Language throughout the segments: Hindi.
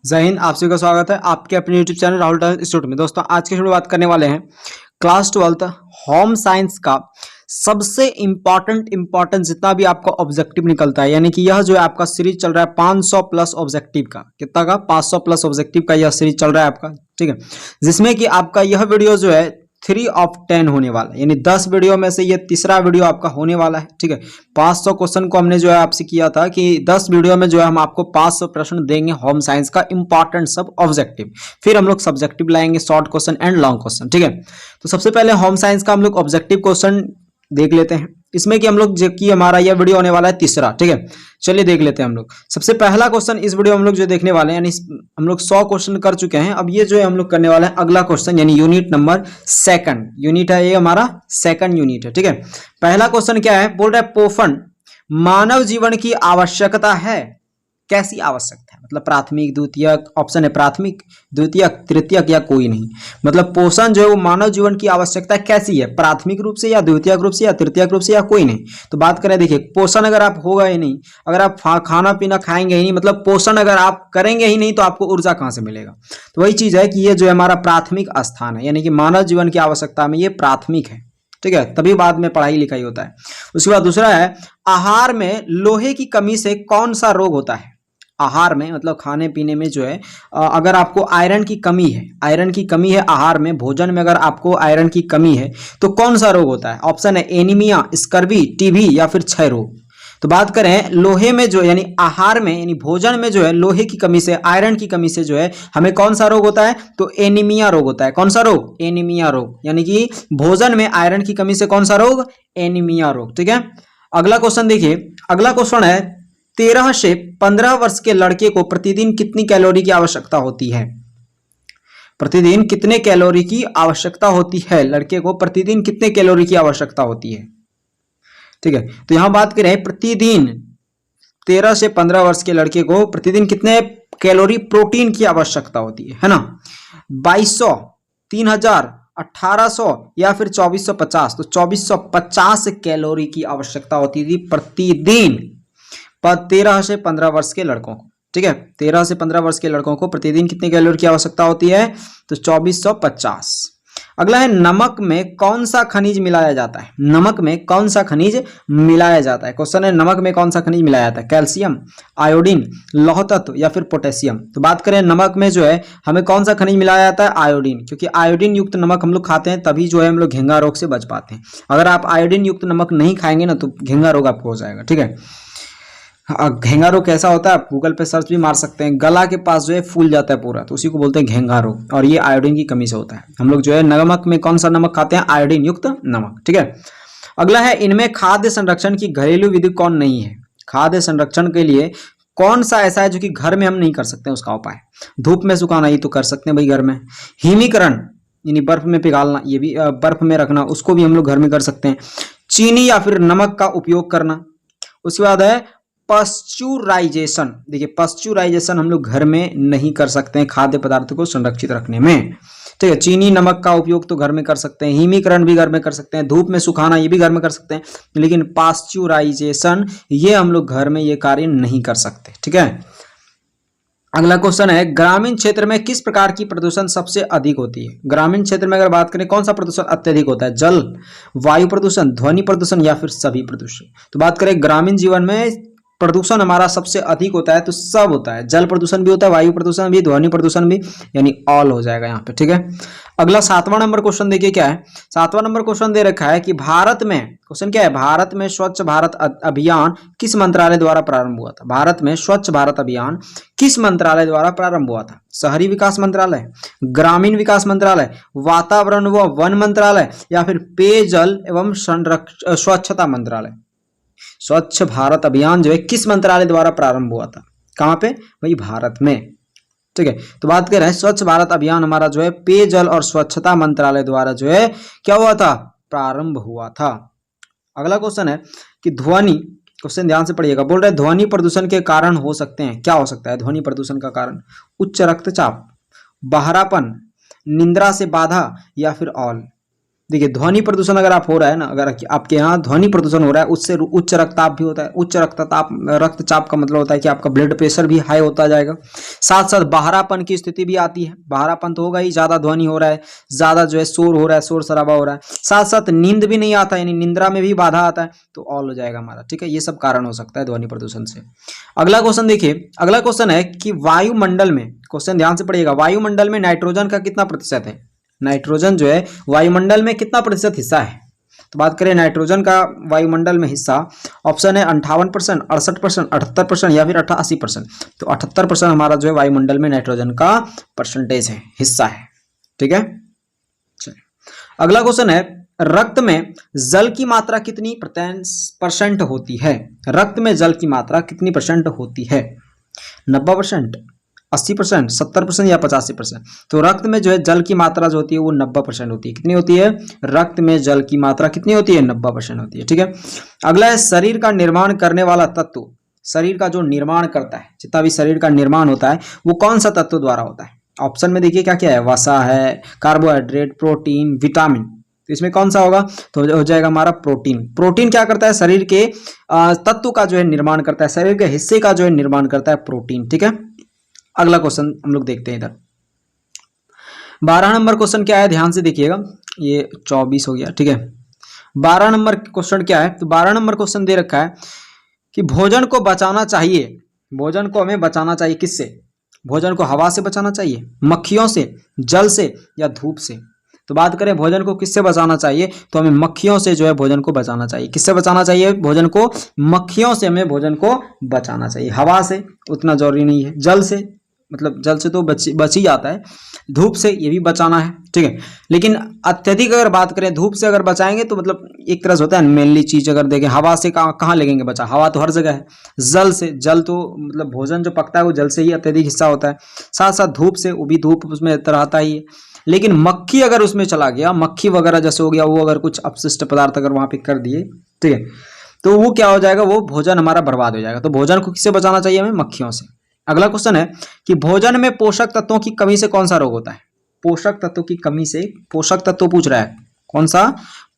जय हिंद। आप सभी का स्वागत है आपके अपने यूट्यूब चैनल राहुल इंस्टीट्यूट में। दोस्तों आज के वीडियो बात करने वाले हैं क्लास 12th होम साइंस का सबसे इंपॉर्टेंट जितना भी आपका ऑब्जेक्टिव निकलता है, यानी कि यह जो है आपका सीरीज चल रहा है 500 प्लस ऑब्जेक्टिव का। कितना का? 500 प्लस ऑब्जेक्टिव का यह सीरीज चल रहा है आपका, ठीक है। जिसमें कि आपका यह वीडियो जो है 3 of 10 होने वाला है, यानी 10 वीडियो में से ये तीसरा वीडियो आपका होने वाला है, ठीक है। 500 क्वेश्चन को हमने जो है आपसे किया था कि 10 वीडियो में जो है हम आपको 500 प्रश्न देंगे होम साइंस का इंपॉर्टेंट सब ऑब्जेक्टिव। फिर हम लोग सब्जेक्टिव लाएंगे, short question and long question, ठीक है। तो सबसे पहले होम साइंस का हम लोग ऑब्जेक्टिव क्वेश्चन देख लेते हैं। इसमें कि हम लोग जो कि हमारा यह वीडियो होने वाला है तीसरा, ठीक है। चलिए देख लेते हैं हम लोग। सबसे पहला क्वेश्चन इस वीडियो में हम लोग जो देखने वाले हैं, यानी हम लोग 100 क्वेश्चन कर चुके हैं। अब ये जो है हम लोग करने वाले हैं अगला क्वेश्चन, यानी यूनिट नंबर 2 यूनिट है, ये हमारा 2nd यूनिट है, ठीक है। पहला क्वेश्चन क्या है? बोल रहा है पोषण मानव जीवन की आवश्यकता है। कैसी आवश्यकता है? मतलब प्राथमिक, द्वितीयक, ऑप्शन है प्राथमिक, द्वितीयक, तृतीयक या कोई नहीं। मतलब पोषण जो है वो मानव जीवन की आवश्यकता कैसी है? प्राथमिक रूप से या द्वितीयक रूप से या तृतीयक रूप से या कोई नहीं। तो बात करें, देखिए पोषण अगर आप होगा ही नहीं, अगर आप खाना पीना खाएंगे ही नहीं, मतलब पोषण अगर आप करेंगे ही नहीं तो आपको ऊर्जा कहां से मिलेगा? तो वही चीज है कि ये जो है हमारा प्राथमिक स्थान है, यानी कि मानव जीवन की आवश्यकता में ये प्राथमिक है, ठीक है। तभी बाद में पढ़ाई लिखाई होता है। उसके बाद दूसरा है आहार में लोहे की कमी से कौन सा रोग होता है? आहार में मतलब खाने पीने में जो है अगर आपको आयरन की कमी है, आयरन की कमी है आहार में, भोजन में अगर आपको आयरन की कमी है तो कौन सा रोग होता है? ऑप्शन है एनीमिया, स्कर्वी, टीबी या फिर क्षय रोग। तो बात करें लोहे में जो यानी आहार में यानी भोजन में जो है लोहे की कमी से, आयरन की कमी से जो है हमें कौन सा रोग होता है? तो एनीमिया रोग होता है। कौन सा रोग? एनीमिया रोग। यानी कि भोजन में आयरन की कमी से कौन सा रोग? एनीमिया रोग, ठीक है। अगला क्वेश्चन देखिए, अगला क्वेश्चन है 13 से 15 वर्ष के लड़के को प्रतिदिन कितनी कैलोरी की आवश्यकता होती है? प्रतिदिन कितने कैलोरी की आवश्यकता होती है? लड़के को प्रतिदिन कितने कैलोरी की आवश्यकता होती है, ठीक है। तो यहां बात करें प्रतिदिन 13 से 15 वर्ष के लड़के को प्रतिदिन कितने कैलोरी प्रोटीन की आवश्यकता होती है ना? 2200, 3000, 1800 या फिर 2450। तो 2450 कैलोरी की आवश्यकता होती थी प्रतिदिन 13 से 15 वर्ष के लड़कों को, ठीक है। 13 से 15 वर्ष के लड़कों को प्रतिदिन कितने कैलोरी की आवश्यकता होती है? तो 2450। अगला है नमक में कौन सा खनिज मिलाया जाता है? नमक में कौन सा खनिज मिलाया जाता है? क्वेश्चन है नमक में कौन सा खनिज मिलाया जाता है? कैल्शियम, आयोडीन, लौह तत्व या फिर पोटेशियम। तो बात करें नमक में जो है हमें कौन सा खनिज मिलाया जाता है? आयोडीन, क्योंकि आयोडीन युक्त नमक हम लोग खाते हैं तभी जो है हम लोग घेंगा रोग से बच पाते हैं। अगर आप आयोडीन युक्त नमक नहीं खाएंगे ना तो घेंगा रोग आपको हो जाएगा, ठीक है। घेंगा रोग कैसा होता है आप गूगल पे सर्च भी मार सकते हैं। गला के पास जो है फूल जाता है पूरा, तो उसी को बोलते हैं घेंगा रोग, और ये आयोडीन की कमी से होता है। हम लोग जो है नमक में कौन सा नमक खाते हैं? आयोडीन युक्त नमक, ठीक है। अगला है इनमें खाद्य संरक्षण की घरेलू विधि कौन नहीं है? खाद्य संरक्षण के लिए कौन सा ऐसा है जो कि घर में हम नहीं कर सकते? उसका उपाय धूप में सुखाना, ये तो कर सकते हैं भाई घर में। हिमीकरण यानी बर्फ में पिघालना, ये भी बर्फ में रखना, उसको भी हम लोग घर में कर सकते हैं। चीनी या फिर नमक का उपयोग करना। उसके बाद है पश्चुराइजेशन। देखिए पश्चुराइजेशन हम लोग घर में नहीं कर सकते हैं खाद्य पदार्थों को संरक्षित रखने में, ठीक है। चीनी नमक का उपयोग तो घर में कर सकते हैं, हिमीकरण भी घर में कर सकते हैं, धूप में सुखाना ये भी घर में कर सकते हैं, लेकिन पाश्चुराइजेशन ये हम लोग घर में ये कार्य नहीं कर सकते, ठीक है। अगला क्वेश्चन है ग्रामीण क्षेत्र में किस प्रकार की प्रदूषण सबसे अधिक होती है? ग्रामीण क्षेत्र में अगर बात करें कौन सा प्रदूषण अत्यधिक होता है? जल, वायु प्रदूषण, ध्वनि प्रदूषण या फिर सभी प्रदूषण। तो बात करें ग्रामीण जीवन में प्रदूषण हमारा सबसे अधिक होता है, तो सब होता है, जल प्रदूषण भी होता है, वायु प्रदूषण भी, ध्वनि प्रदूषण भी, यानी ऑल हो जाएगा यहाँ पे, ठीक है। अगला 7वां नंबर क्वेश्चन देखिए क्या है। 7वां नंबर क्वेश्चन दे रखा है कि भारत में, क्वेश्चन क्या है? भारत में स्वच्छ भारत अभियान किस मंत्रालय द्वारा प्रारंभ हुआ था? भारत में स्वच्छ भारत अभियान किस मंत्रालय द्वारा प्रारंभ हुआ था? शहरी विकास मंत्रालय, ग्रामीण विकास मंत्रालय, वातावरण व वन मंत्रालय या फिर पेयजल एवं स्वच्छता मंत्रालय। स्वच्छ भारत अभियान जो है किस मंत्रालय द्वारा प्रारंभ हुआ था? कहां पे भाई? भारत में, ठीक है। तो बात कर रहे हैं स्वच्छ भारत अभियान हमारा जो है पेयजल और स्वच्छता मंत्रालय द्वारा जो है क्या हुआ था? प्रारंभ हुआ था। अगला क्वेश्चन है कि ध्वनि, क्वेश्चन ध्यान से पढ़िएगा, बोल रहे ध्वनि प्रदूषण के कारण हो सकते हैं, क्या हो सकता है ध्वनि प्रदूषण का कारण? उच्च रक्तचाप, बहरापन, निद्रा से बाधा या फिर ऑल। देखिए ध्वनि प्रदूषण अगर आप हो रहा है ना, अगर आपके यहाँ ध्वनि प्रदूषण हो रहा है, उससे उच्च रक्तचाप भी होता है। उच्च रक्तचाप का मतलब होता है कि आपका ब्लड प्रेशर भी हाई होता जाएगा। साथ साथ बहरापन की स्थिति भी आती है। बहरापन तो होगा ही, ज्यादा ध्वनि हो रहा है, ज्यादा जो है शोर हो रहा है, शोर शराबा हो रहा है। साथ साथ नींद भी नहीं आता, यानी निंद्रा में भी बाधा आता है, तो ऑल हो जाएगा हमारा। ठीक है, ये सब कारण हो सकता है ध्वनि प्रदूषण से। अगला क्वेश्चन देखिए, अगला क्वेश्चन है कि वायुमंडल में, क्वेश्चन ध्यान से पढ़िएगा, वायुमंडल में नाइट्रोजन का कितना प्रतिशत है? नाइट्रोजन जो है वायुमंडल में कितना प्रतिशत हिस्सा है? तो बात करें नाइट्रोजन का वायुमंडल में हिस्सा, ऑप्शन है 58%, 68%, 78% या फिर 80%। तो 78% हमारा जो है वायुमंडल में नाइट्रोजन का परसेंटेज है, हिस्सा है। ठीक है, चलिए अगला क्वेश्चन है, रक्त में जल की मात्रा कितनी परसेंट होती है? रक्त में जल की मात्रा कितनी परसेंट होती है? 90%, 80%, 70% या 85%? तो रक्त में जो है जल की मात्रा जो होती है वो 90% होती है। कितनी होती है? रक्त में जल की मात्रा कितनी होती है? 90% होती है। ठीक है, अगला है शरीर का निर्माण करने वाला तत्व। शरीर का जो निर्माण करता है, जितना भी शरीर का निर्माण होता है वो कौन सा तत्व द्वारा होता है? ऑप्शन में देखिए क्या क्या है, वसा है, कार्बोहाइड्रेट, प्रोटीन, विटामिन। तो इसमें कौन सा होगा? तो हो जाएगा हमारा प्रोटीन। प्रोटीन क्या करता है? शरीर के तत्व का जो है निर्माण करता है, शरीर के हिस्से का जो है निर्माण करता है प्रोटीन। ठीक है, अगला क्वेश्चन हम लोग देखते हैं इधर। 12 नंबर क्वेश्चन क्या है, ध्यान से देखिएगा, ये 24 हो गया। ठीक है, 12 नंबर क्वेश्चन क्या है? तो 12 नंबर क्वेश्चन दे रखा है कि भोजन को बचाना चाहिए, भोजन को हमें बचाना चाहिए किससे? भोजन को हवा से बचाना चाहिए, मक्खियों से, जल से या धूप से? तो बात करें भोजन को किससे बचाना चाहिए, तो हमें मक्खियों से जो है भोजन को बचाना चाहिए। किससे बचाना चाहिए भोजन को? मक्खियों से हमें भोजन को बचाना चाहिए। हवा से उतना जरूरी नहीं है, जल से, मतलब जल से तो बच ही जाता है, धूप से ये भी बचाना है। ठीक है, लेकिन अत्यधिक अगर बात करें धूप से अगर बचाएंगे तो मतलब एक तरह से होता है मेनली चीज अगर देखें, हवा से कहाँ लगेंगे बचा? हवा तो हर जगह है। जल से, जल तो मतलब भोजन जो पकता है वो जल से ही अत्यधिक हिस्सा होता है। साथ साथ धूप से, वो भी धूप उसमें रहता ही है। लेकिन मक्खी अगर उसमें चला गया, मक्खी वगैरह जैसे हो गया, वो अगर कुछ अपशिष्ट पदार्थ अगर वहां पे कर दिए, ठीक है, तो वो क्या हो जाएगा? वो भोजन हमारा बर्बाद हो जाएगा। तो भोजन को किससे बचाना चाहिए हमें? मक्खियों से। अगला क्वेश्चन है कि भोजन में पोषक तत्वों की कमी से कौन सा रोग होता है? पोषक तत्वों की कमी से, पोषक तत्व पूछ रहा है, कौन सा?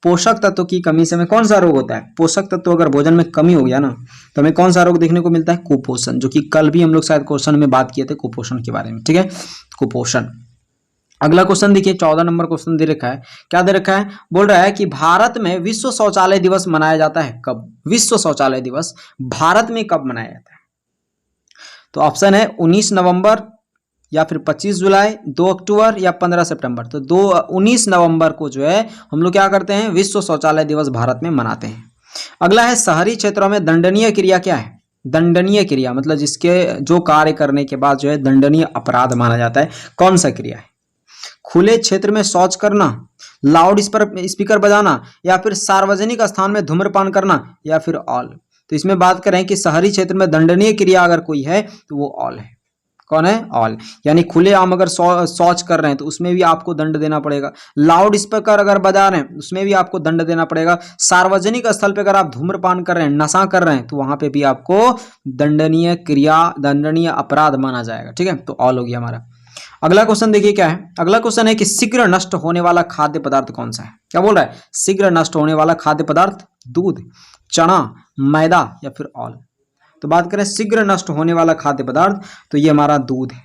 पोषक तत्व की कमी से हमें कौन सा रोग होता है? पोषक तत्व अगर भोजन में कमी हो गया ना, तो हमें कौन सा रोग देखने को मिलता है? कुपोषण, जो कि कल भी हम लोग शायद क्वेश्चन में बात किए थे कुपोषण के बारे में। ठीक है, कुपोषण। अगला क्वेश्चन देखिए, 14 नंबर क्वेश्चन दे रखा है, क्या दे रखा है? बोल रहा है कि भारत में विश्व शौचालय दिवस मनाया जाता है कब? विश्व शौचालय दिवस भारत में कब मनाया जाता है? तो ऑप्शन है 19 नवंबर या फिर 25 जुलाई, 2 अक्टूबर या 15 सितंबर। तो 19 नवंबर को जो है हम लोग क्या करते हैं? विश्व शौचालय दिवस भारत में मनाते हैं। अगला है शहरी क्षेत्रों में दंडनीय क्रिया क्या है? दंडनीय क्रिया मतलब जिसके जो कार्य करने के बाद जो है दंडनीय अपराध माना जाता है, कौन सा क्रिया है? खुले क्षेत्र में शौच करना, लाउड स्पीकर बजाना, या फिर सार्वजनिक स्थान में धूम्रपान करना, या फिर ऑल? तो इसमें बात करें कि शहरी क्षेत्र में दंडनीय क्रिया अगर कोई है तो वो ऑल है। कौन है? ऑल। यानी खुले आम अगर शौच कर रहे हैं तो उसमें भी आपको दंड देना पड़ेगा। लाउड स्पीकर अगर बजा रहे हैं उसमें भी आपको दंड देना पड़ेगा। सार्वजनिक स्थल पे अगर आप धूम्रपान कर रहे हैं, नशा कर रहे हैं, तो वहां पे भी आपको दंडनीय क्रिया, दंडनीय अपराध माना जाएगा। ठीक है, तो ऑल हो गया हमारा। अगला क्वेश्चन देखिए क्या है, अगला क्वेश्चन है कि शीघ्र नष्ट होने वाला खाद्य पदार्थ कौन सा है? क्या बोल रहा है? शीघ्र नष्ट होने वाला खाद्य पदार्थ, दूध, चना, मैदा या फिर ऑल? तो बात करें शीघ्र नष्ट होने वाला खाद्य पदार्थ, तो ये हमारा दूध है।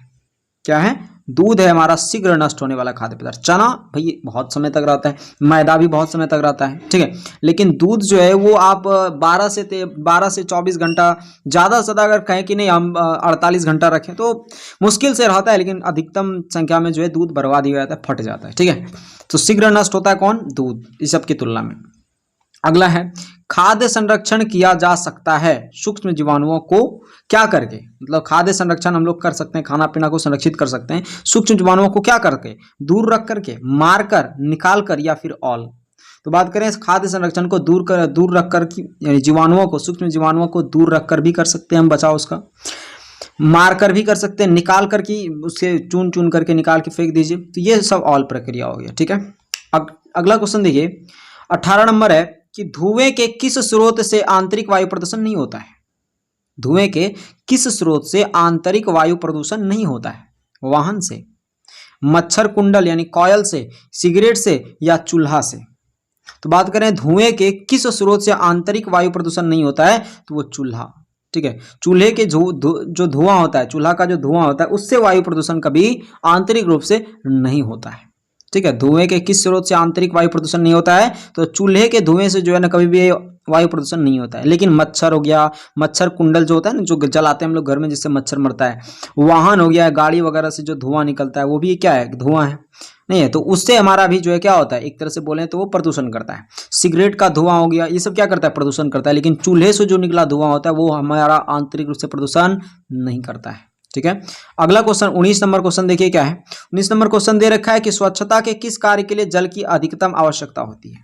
क्या है? दूध है हमारा शीघ्र नष्ट होने वाला खाद्य पदार्थ। चना भाई बहुत समय तक रहता है, मैदा भी बहुत समय तक रहता है। ठीक है, लेकिन दूध जो है वो आप 12 से 24 घंटा, ज़्यादा से ज़्यादा अगर कहें कि नहीं हम 48 घंटा रखें तो मुश्किल से रहता है, लेकिन अधिकतम संख्या में जो है दूध बर्बाद ही हो जाता है, फट जाता है। ठीक है, तो शीघ्र नष्ट होता है कौन? दूध, इस सब की तुलना में। अगला है खाद्य संरक्षण किया जा सकता है सूक्ष्म जीवाणुओं को क्या करके? मतलब खाद्य संरक्षण हम लोग कर सकते हैं, खाना पीना को संरक्षित कर सकते हैं सूक्ष्म जीवाणुओं को क्या करके? दूर रख करके, मार कर, निकाल कर या फिर ऑल? तो बात करें खाद्य संरक्षण को दूर रख कर की जीवाणुओं को, सूक्ष्म जीवाणुओं को दूर रख कर भी कर सकते हैं हम बचाव उसका, मार कर भी कर सकते हैं, निकाल कर की उससे चुन चुन करके निकाल के फेंक दीजिए। तो ये सब ऑल प्रक्रिया हो गया। ठीक है, अगला क्वेश्चन देखिए, 18 नंबर है कि धुएं के किस स्रोत से आंतरिक वायु प्रदूषण नहीं होता है? धुएं के किस स्रोत से आंतरिक वायु प्रदूषण नहीं होता है? वाहन से, मच्छर कुंडल यानी कॉयल से, सिगरेट से या चूल्हा से? तो बात करें धुएं के किस स्रोत से आंतरिक वायु प्रदूषण नहीं होता है, तो वो चूल्हा। ठीक है, चूल्हे के जो धुआं होता है, चूल्हा का जो धुआं होता है उससे वायु प्रदूषण कभी आंतरिक रूप से नहीं होता है। ठीक है, धुएं के किस स्रोत से आंतरिक वायु प्रदूषण नहीं होता है, तो चूल्हे के धुएं से जो है ना कभी भी वायु प्रदूषण नहीं होता है। लेकिन मच्छर हो गया, मच्छर कुंडल जो होता है ना, जो जलाते हैं हम लोग घर में जिससे मच्छर मरता है, वाहन हो गया, गाड़ी वगैरह से जो धुआं निकलता है वो भी क्या है, धुआं है, नहीं है, तो उससे हमारा भी जो है क्या होता है, एक तरह से बोले तो वो प्रदूषण करता है। सिगरेट का धुआं हो गया, ये सब क्या करता है, प्रदूषण करता है। लेकिन चूल्हे से जो निकला धुआं होता है वो हमारा आंतरिक रूप से प्रदूषण नहीं करता है। ठीक है, अगला क्वेश्चन 19 नंबर क्वेश्चन देखिए क्या है। 19 नंबर क्वेश्चन दे रखा है कि स्वच्छता के किस कार्य के लिए जल की अधिकतम आवश्यकता होती है।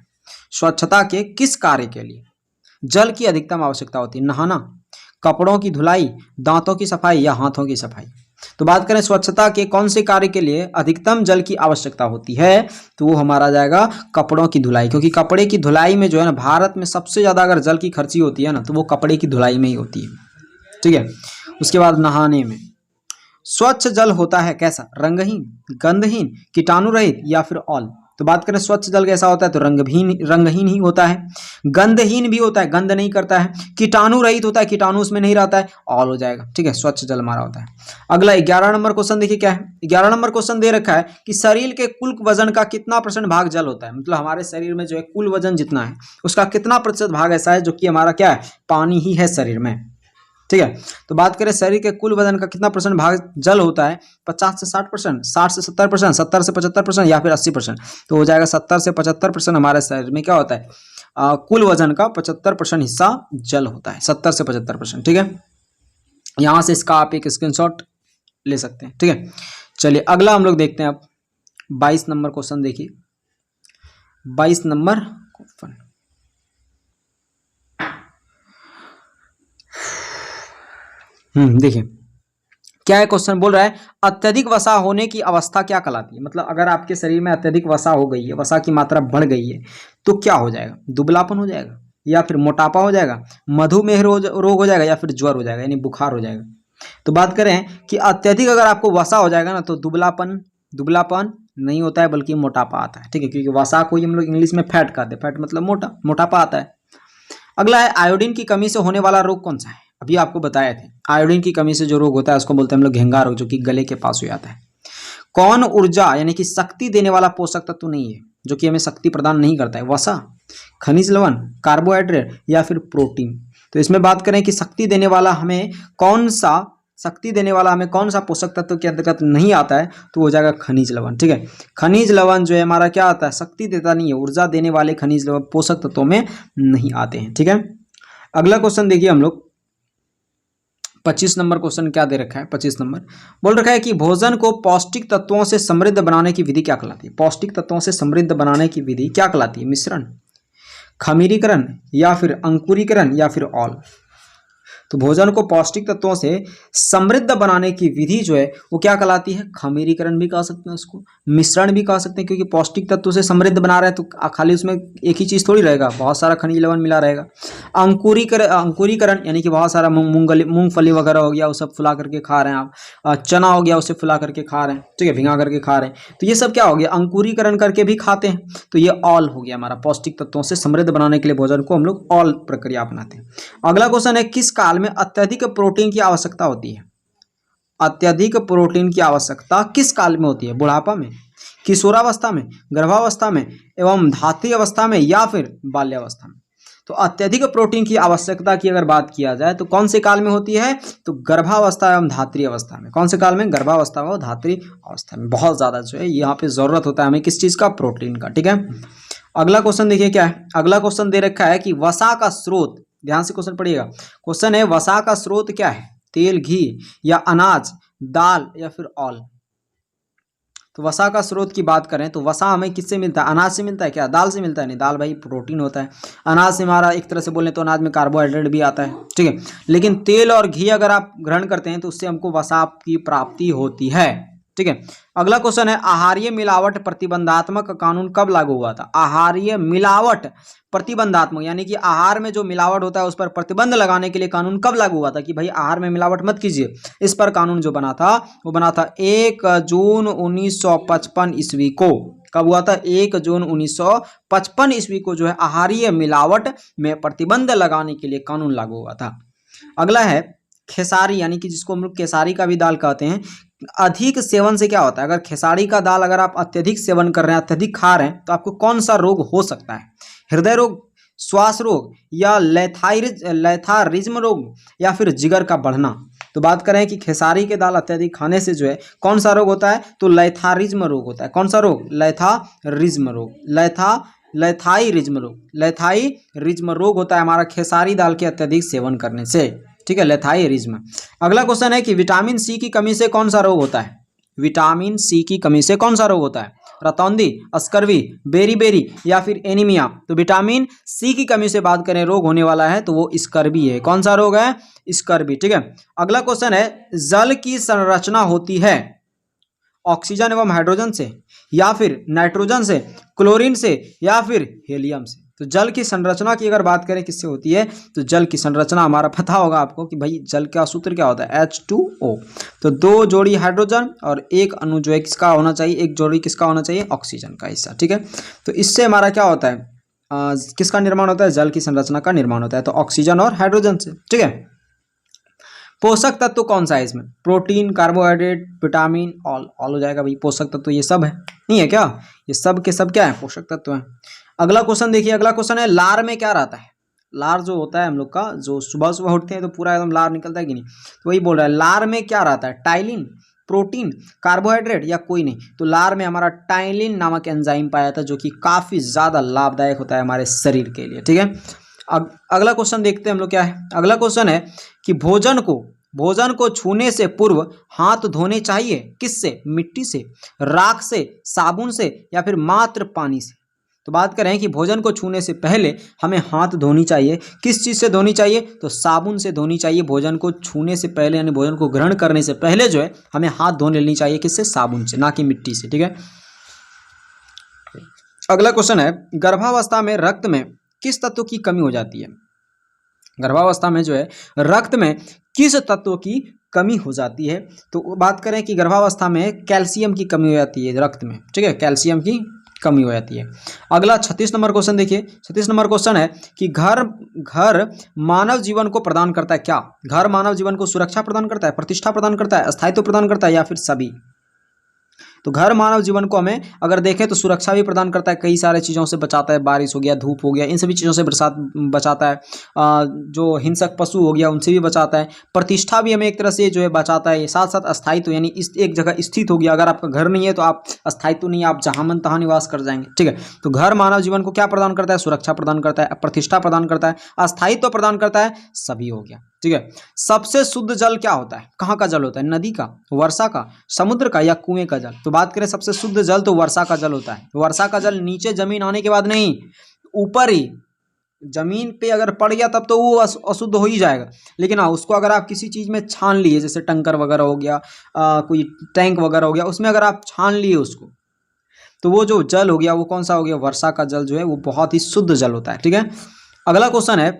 स्वच्छता के किस कार्य के लिए जल की अधिकतम आवश्यकता होती है, नहाना, कपड़ों की धुलाई, दांतों की सफाई या हाथों की सफाई। तो बात करें स्वच्छता के कौन से कार्य के लिए अधिकतम जल की आवश्यकता होती है, तो वो हमारा जाएगा कपड़ों की धुलाई, क्योंकि कपड़े की धुलाई में जो है ना भारत में सबसे ज्यादा अगर जल की खर्ची होती है ना तो वो कपड़े की धुलाई में ही होती है। ठीक है, उसके बाद नहाने में स्वच्छ जल होता है कैसा, रंगहीन, गंधहीन, कीटाणु रहित या फिर ऑल। तो बात करें स्वच्छ जल कैसा होता है, तो रंगहीन ही होता है, गंधहीन भी होता है, गंध नहीं करता है, कीटाणु रहित होता है, कीटाणु उसमें नहीं रहता है, ऑल हो जाएगा। ठीक है, स्वच्छ जल हमारा होता है। अगला 11 नंबर क्वेश्चन देखिए क्या है। 11 नंबर क्वेश्चन दे रखा है कि शरीर के कुल वजन का कितना % भाग जल होता है, मतलब हमारे शरीर में जो है कुल वजन जितना है उसका कितना % भाग ऐसा है जो कि हमारा क्या है, पानी ही है शरीर में। ठीक है, तो बात करें शरीर के कुल वजन का कितना % भाग जल होता है, 50 से 60%, 60 से 70%, 70 से 75% या फिर 80%। तो हो जाएगा 70 से 75% हमारे शरीर में क्या होता है, कुल वजन का 75% हिस्सा जल होता है, 70 से 75%। ठीक है, यहां से इसका आप एक स्क्रीनशॉट ले सकते हैं। ठीक है, चलिए अगला हम लोग देखते हैं अब 22 नंबर क्वेश्चन देखिए। 22 नंबर क्वेश्चन देखिए क्या है, क्वेश्चन बोल रहा है अत्यधिक वसा होने की अवस्था क्या कहलाती है। मतलब अगर आपके शरीर में अत्यधिक वसा हो गई है, वसा की मात्रा बढ़ गई है तो क्या हो जाएगा, दुबलापन हो जाएगा या फिर मोटापा हो जाएगा, मधुमेह रोग हो जाएगा या फिर ज्वर हो जाएगा, यानी बुखार हो जाएगा। तो बात करें कि अत्यधिक अगर आपको वसा हो जाएगा ना तो दुबलापन नहीं होता है बल्कि मोटापा आता है। ठीक है, क्योंकि वसा को हम लोग इंग्लिश में फैट कहते हैं, फैट मतलब मोटापा आता है। अगला है आयोडीन की कमी से होने वाला रोग कौन सा है। अभी आपको बताया थे आयोडीन की कमी से जो रोग होता है उसको बोलते हैं हम लोग घेंगा रोग, जो कि गले के पास हो जाता है। कौन ऊर्जा यानी कि शक्ति देने वाला पोषक तत्व नहीं है जो कि हमें शक्ति प्रदान नहीं करता है, वसा, खनिज लवण, कार्बोहाइड्रेट या फिर प्रोटीन। तो इसमें बात करें कि शक्ति देने वाला हमें कौन सा पोषक तत्व के अंतर्गत नहीं आता है, तो हो जाएगा खनिज लवण। ठीक है, खनिज लवण जो है हमारा क्या आता है, शक्ति देता नहीं है, ऊर्जा देने वाले खनिज लवण पोषक तत्वों में नहीं आते हैं। ठीक है, अगला क्वेश्चन देखिए हम लोग 25 नंबर क्वेश्चन क्या दे रखा है। 25 नंबर बोल रखा है कि भोजन को पौष्टिक तत्वों से समृद्ध बनाने की विधि क्या कहलाती है। पौष्टिक तत्वों से समृद्ध बनाने की विधि क्या कहलाती है, मिश्रण, खमीरीकरण या फिर अंकुरीकरण या फिर ऑल। तो भोजन को पौष्टिक तत्वों से समृद्ध बनाने की विधि जो है वो क्या कहलाती है, खमीरीकरण भी कह सकते हैं उसको, मिश्रण भी कह सकते हैं, क्योंकि पौष्टिक तत्व से समृद्ध बना रहे हैं तो खाली उसमें एक ही चीज़ थोड़ी रहेगा, बहुत सारा खनिज लवण मिला रहेगा। अंकुरीकरण यानी कि बहुत सारा मूंगफली वगैरह हो गया, वो सब फुला करके खा रहे हैं आप, चना हो गया उसे फुला करके खा रहे हैं, ठीक है, भिंगा करके खा रहे हैं, तो ये सब क्या हो गया, अंकुरीकरण करके भी खाते हैं। तो ये ऑल हो गया हमारा, पौष्टिक तत्वों से समृद्ध बनाने के लिए भोजन को हम लोग ऑल प्रक्रिया अपनाते हैं। अगला क्वेश्चन है किस काल में अत्यधिक प्रोटीन की आवश्यकता होती है। अत्यधिक प्रोटीन की आवश्यकता किस काल में होती है, बुढ़ापा में, किशोरावस्था में, गर्भावस्था में एवं धात्री अवस्था में या फिर बाल्यावस्था में। तो अत्यधिक प्रोटीन की आवश्यकता की अगर बात किया जाए तो कौन से काल में होती है, तो गर्भावस्था एवं धात्री अवस्था में। कौन से काल में, गर्भावस्था व धात्री अवस्था में बहुत ज्यादा जो है यहाँ पे जरूरत होता है हमें किस चीज का, प्रोटीन का। ठीक है, अगला क्वेश्चन देखिए क्या है। अगला क्वेश्चन दे रखा है कि वसा का स्रोत, ध्यान से क्वेश्चन पढ़िएगा। क्वेश्चन है वसा का स्रोत क्या है, तेल, घी या अनाज, दाल या फिर ऑल। तो वसा का स्रोत की बात करें तो वसा हमें किससे मिलता है, अनाज से मिलता है क्या, दाल से मिलता है, नहीं, दाल भाई प्रोटीन होता है। अनाज से हमारा एक तरह से बोलें तो अनाज में कार्बोहाइड्रेट भी आता है, ठीक है। लेकिन तेल और घी अगर आप ग्रहण करते हैं तो उससे हमको वसा की प्राप्ति होती है, ठीक है। अगला क्वेश्चन है आहारीय मिलावट प्रतिबंधात्मक कानून कब लागू हुआ था। आहारीय मिलावट प्रतिबंधात्मक यानी कि आहार में जो मिलावट होता है उस पर प्रतिबंध लगाने के लिए कानून कब लागू हुआ था कि भाई आहार में मिलावट मत कीजिए। इस पर कानून जो बना था वो बना था 1 जून 1955 ईस्वी को। कब हुआ था? 1 जून 1955 ईस्वी को जो है आहारीय मिलावट में प्रतिबंध लगाने के लिए कानून लागू हुआ था। अगला है खेसारी, यानी कि जिसको हम लोग केसारी का भी दाल कहते हैं। अधिक सेवन से क्या होता है? अगर खेसारी का दाल अगर आप अत्यधिक सेवन कर रहे हैं, अत्यधिक खा रहे हैं, तो आपको कौन सा रोग हो सकता है? हृदय रोग, श्वास रोग, या लेथारिज्म रोग, या फिर जिगर का बढ़ना? तो बात करें कि खेसारी के दाल अत्यधिक खाने से जो है कौन सा रोग होता है? तो लेथारिज्म रोग होता है। कौन सा रोग? लेथारिज्म रोग, लेथाइरिज्म रोग होता है हमारा खेसारी दाल के अत्यधिक सेवन करने से। ठीक है, लेथाइरिज्म। अगला क्वेश्चन है कि विटामिन सी की कमी से कौन सा रोग होता है? विटामिन सी की कमी से कौन सा रोग होता है? रतौंधी, स्कर्वी, बेरी या फिर एनीमिया? तो विटामिन सी की कमी से बात करें रोग होने वाला है तो वो स्कर्वी है। कौन सा रोग है? स्कर्वी। ठीक है, अगला क्वेश्चन है जल की संरचना होती है ऑक्सीजन एवं हाइड्रोजन से, या फिर नाइट्रोजन से, क्लोरीन से, या फिर हीलियम से? तो जल की संरचना की अगर बात करें किससे होती है, तो जल की संरचना हमारा पता होगा आपको कि भाई जल का सूत्र क्या होता है? H2O। तो 2 जोड़ी हाइड्रोजन और एक अणु जो है किसका होना चाहिए? एक जोड़ी किसका होना चाहिए? ऑक्सीजन का हिस्सा। ठीक है, तो इससे हमारा क्या होता है? किसका निर्माण होता है? जल की संरचना का निर्माण होता है, तो ऑक्सीजन और हाइड्रोजन से। ठीक है, पोषक तत्व कौन सा है इसमें? प्रोटीन, कार्बोहाइड्रेट, विटामिन, ऑल हो जाएगा भाई। पोषक तत्व ये सब है, नहीं है क्या? ये सब के सब क्या है? पोषक तत्व है। अगला क्वेश्चन देखिए, अगला क्वेश्चन है लार में क्या रहता है? लार जो होता है हम लोग का, जो सुबह सुबह उठते हैं तो पूरा एकदम लार निकलता है कि नहीं, तो वही बोल रहा है लार में क्या रहता है? टाइलिन, प्रोटीन, कार्बोहाइड्रेट, या कोई नहीं? तो लार में हमारा टाइलिन नामक एंजाइम पाया जाता है जो कि काफी ज्यादा लाभदायक होता है हमारे शरीर के लिए। ठीक है, अगला क्वेश्चन देखते हैं हम लोग क्या है। अगला क्वेश्चन है कि भोजन को छूने से पूर्व हाथ धोने चाहिए किससे? मिट्टी से, राख से, साबुन से, या फिर मात्र पानी से? तो बात करें कि भोजन को छूने से पहले हमें हाथ धोनी चाहिए। किस चीज़ से धोनी चाहिए? तो साबुन से धोनी चाहिए। भोजन को छूने से पहले यानी भोजन को ग्रहण करने से पहले जो है हमें हाथ धो लेनी चाहिए। किससे? साबुन से, ना कि मिट्टी से। ठीक है, अगला क्वेश्चन है गर्भावस्था में रक्त में किस तत्व की कमी हो जाती है? गर्भावस्था में जो है रक्त में किस तत्व की कमी हो जाती है? तो बात करें कि गर्भावस्था में कैल्शियम की कमी हो जाती है रक्त में। ठीक है, कैल्शियम की कमी हो जाती है। अगला 36 नंबर क्वेश्चन देखिए। 36 नंबर क्वेश्चन है कि घर मानव जीवन को प्रदान करता है क्या? घर मानव जीवन को सुरक्षा प्रदान करता है, प्रतिष्ठा प्रदान करता है, स्थायित्व प्रदान करता है, या फिर सभी? तो घर मानव जीवन को हमें अगर देखें तो सुरक्षा भी प्रदान करता है, कई सारे चीज़ों से बचाता है, बारिश हो गया, धूप हो गया, इन सभी चीज़ों से बचाता है। जो हिंसक पशु हो गया उनसे भी बचाता है। प्रतिष्ठा भी हमें एक तरह से जो है बचाता है। साथ साथ स्थायित्व यानी इस एक जगह स्थित हो गया, अगर आपका घर नहीं है तो आप स्थायित्व नहीं, आप जहाँ मन तहाँ निवास कर जाएंगे। ठीक है, तो घर मानव जीवन को क्या प्रदान करता है? सुरक्षा प्रदान करता है, प्रतिष्ठा प्रदान करता है, अस्थायित्व प्रदान करता है, सभी हो गया। ठीक है, सबसे शुद्ध जल क्या होता है? कहाँ का जल होता है? नदी का, वर्षा का, समुद्र का, या कुएं का जल? तो बात करें सबसे शुद्ध जल तो वर्षा का जल होता है। वर्षा का जल नीचे जमीन आने के बाद नहीं, ऊपर ही जमीन पे अगर पड़ गया तब तो वो अशुद्ध हो ही जाएगा। लेकिन हाँ, उसको अगर आप किसी चीज़ में छान लिए, जैसे टंकर वगैरह हो गया, कोई टैंक वगैरह हो गया, उसमें अगर आप छान लिए उसको, तो वो जो जल हो गया वो कौन सा हो गया? वर्षा का जल जो है वो बहुत ही शुद्ध जल होता है। ठीक है, अगला क्वेश्चन है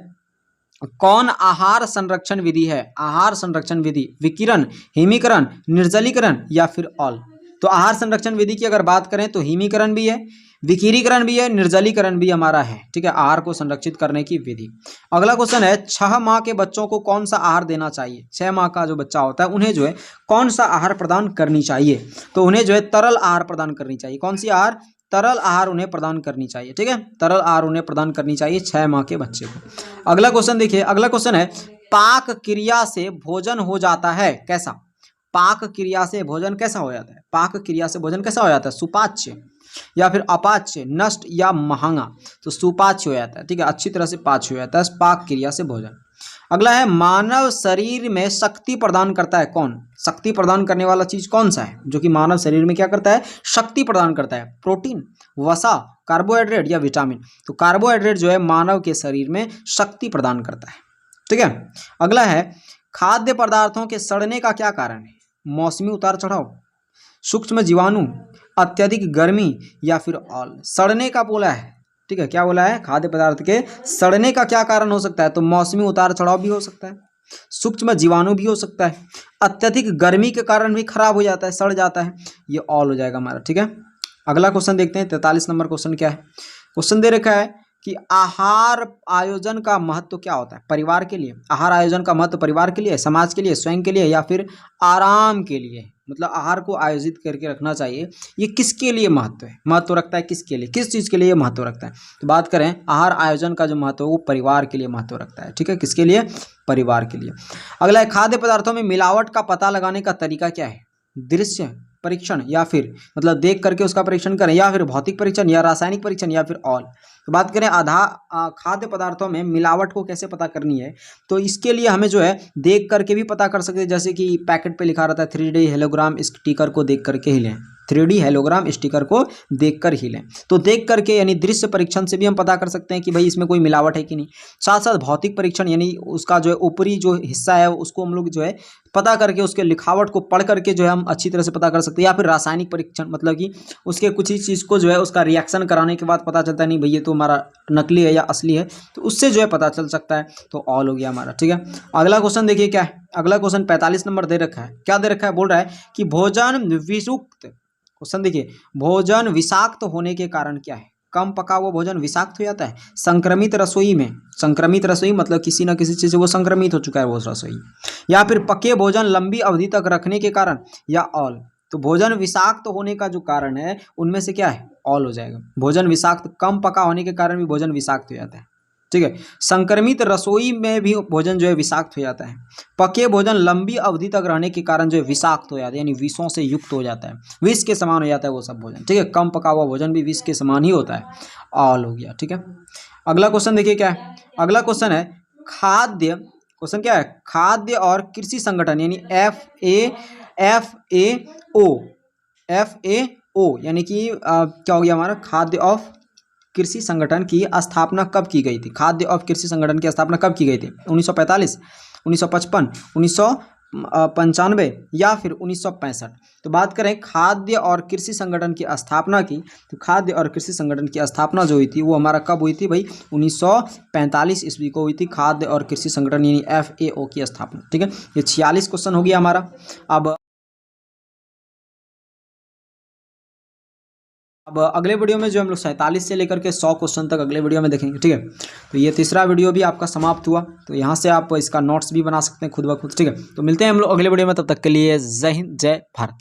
कौन आहार संरक्षण विधि है? आहार संरक्षण विधि विकिरण, हिमीकरण, निर्जलीकरण, या फिर ऑल? तो आहार संरक्षण विधि की अगर बात करें तो हिमीकरण भी है, विकिरीकरण भी है, निर्जलीकरण भी हमारा है। ठीक है, आहार को संरक्षित करने की विधि। अगला क्वेश्चन है 6 माह के बच्चों को कौन सा आहार देना चाहिए? 6 माह का जो बच्चा होता है उन्हें जो है कौन सा आहार प्रदान करनी चाहिए? तो उन्हें जो है तरल आहार प्रदान करनी चाहिए। कौन सी आहार? तरल आहार उन्हें प्रदान करनी चाहिए। ठीक है, तरल आहार उन्हें प्रदान करनी चाहिए 6 माह के बच्चे को। अगला क्वेश्चन देखिए, अगला क्वेश्चन है पाक क्रिया से भोजन हो जाता है कैसा? पाक क्रिया से भोजन कैसा हो जाता है? पाक क्रिया से भोजन कैसा हो जाता है? सुपाच्य, या फिर अपाच्य, नष्ट, या महंगा? तो सुपाच्य हो जाता है। ठीक है, अच्छी तरह से पाच्य हो जाता है पाक क्रिया से भोजन। अगला है मानव शरीर में शक्ति प्रदान करता है कौन? शक्ति प्रदान करने वाला चीज कौन सा है जो कि मानव शरीर में क्या करता है? शक्ति प्रदान करता है। प्रोटीन, वसा, कार्बोहाइड्रेट, या विटामिन? तो कार्बोहाइड्रेट जो है मानव के शरीर में शक्ति प्रदान करता है। ठीक है, अगला है खाद्य पदार्थों के सड़ने का क्या कारण है? मौसमी उतार चढ़ाव, सूक्ष्म जीवाणु, अत्यधिक गर्मी, या फिर ऑल? सड़ने का बोला है। ठीक है, क्या बोला है? खाद्य पदार्थ के सड़ने का क्या कारण हो सकता है? तो मौसमी उतार चढ़ाव भी हो सकता है, सूक्ष्म जीवाणु भी हो सकता है, अत्यधिक गर्मी के कारण भी खराब हो जाता है, सड़ जाता है, ये ऑल हो जाएगा हमारा। ठीक है, अगला क्वेश्चन देखते हैं, 43 नंबर क्वेश्चन क्या है। क्वेश्चन दे रखा है कि आहार आयोजन का महत्व क्या होता है परिवार के लिए। आहार आयोजन का महत्व परिवार के लिए, समाज के लिए, स्वयं के लिए या फिर आराम के लिए। मतलब आहार को आयोजित करके रखना चाहिए, ये किसके लिए महत्व है, महत्व रखता है किसके लिए, किस चीज़ के लिए महत्व रखता है। तो बात करें आहार आयोजन का जो महत्व है वो परिवार के लिए महत्व रखता है। ठीक है, किसके लिए, परिवार के लिए। अगला है खाद्य पदार्थों में मिलावट का पता लगाने का तरीका क्या है। दृश्य परीक्षण या फिर मतलब देख करके उसका परीक्षण करें, या फिर भौतिक परीक्षण, या रासायनिक परीक्षण, या फिर ऑल। तो बात करें खाद्य पदार्थों में मिलावट को कैसे पता करनी है, तो इसके लिए हमें जो है देख करके भी पता कर सकते हैं। जैसे कि पैकेट पे लिखा रहता है 3D हेलोग्राम स्टिकर को देख करके ही लें, 3D हेलोग्राम स्टिकर को देखकर ही लें। तो देख करके यानी दृश्य परीक्षण से भी हम पता कर सकते हैं कि भाई इसमें कोई मिलावट है कि नहीं। साथ साथ भौतिक परीक्षण यानी उसका जो है ऊपरी जो हिस्सा है उसको हम लोग जो है पता करके उसके लिखावट को पढ़ करके जो है हम अच्छी तरह से पता कर सकते हैं। या फिर रासायनिक परीक्षण मतलब कि उसके कुछ ही चीज़ को जो है उसका रिएक्शन कराने के बाद पता चलता है नहीं भैया तो हमारा नकली है या असली है, तो उससे जो है पता चल सकता है। तो ऑल हो गया हमारा। ठीक है, अगला क्वेश्चन देखिए क्या है। अगला क्वेश्चन 45 नंबर दे रखा है। क्या दे रखा है, बोल रहा है कि भोजन विषुक्त, क्वेश्चन देखिए, भोजन विषाक्त होने के कारण क्या है। कम पका हुआ भोजन विषाक्त हो जाता है। संक्रमित रसोई में, संक्रमित रसोई मतलब किसी ना किसी चीज़ से वो संक्रमित हो चुका है वो रसोई, या फिर पके भोजन लंबी अवधि तक रखने के कारण, या ऑल। तो भोजन विषाक्त होने का जो कारण है उनमें से क्या है, ऑल हो जाएगा। भोजन विषाक्त, कम पका होने के कारण भी भोजन विषाक्त हो जाता है। ठीक है, संक्रमित रसोई में भी भोजन जो है विषाक्त हो जाता है। पके भोजन लंबी अवधि तक रहने के कारण जो है विषाक्त हो जाता है, यानी विषों से युक्त हो जाता है, विष के समान हो जाता है वो सब भोजन। ठीक है, कम पका हुआ भोजन भी विष के समान ही होता है। ऑल हो गया। ठीक है, अगला क्वेश्चन देखिए क्या है। अगला क्वेश्चन है खाद्य, क्वेश्चन क्या है, खाद्य और कृषि संगठन यानी FAO यानी कि क्या हो गया हमारा, खाद्य ऑफ कृषि संगठन की स्थापना कब की गई थी। खाद्य और कृषि संगठन की स्थापना कब की गई थी, 1945, 1955, 1995 या फिर 1965। तो बात करें खाद्य और कृषि संगठन की स्थापना की, तो खाद्य और कृषि संगठन की स्थापना जो हुई थी वो हमारा कब हुई थी भाई, 1945 ईस्वी को हुई थी खाद्य और कृषि संगठन यानी FAO की स्थापना। ठीक है, ये 46 क्वेश्चन हो गया हमारा। अब अगले वीडियो में जो हम लोग 47 से लेकर के 100 क्वेश्चन तक अगले वीडियो में देखेंगे। ठीक है, तो ये तीसरा वीडियो भी आपका समाप्त हुआ, तो यहाँ से आप इसका नोट्स भी बना सकते हैं खुद ब खुद। ठीक है, तो मिलते हैं हम लोग अगले वीडियो में, तब तक के लिए जय हिंद, जय भारत।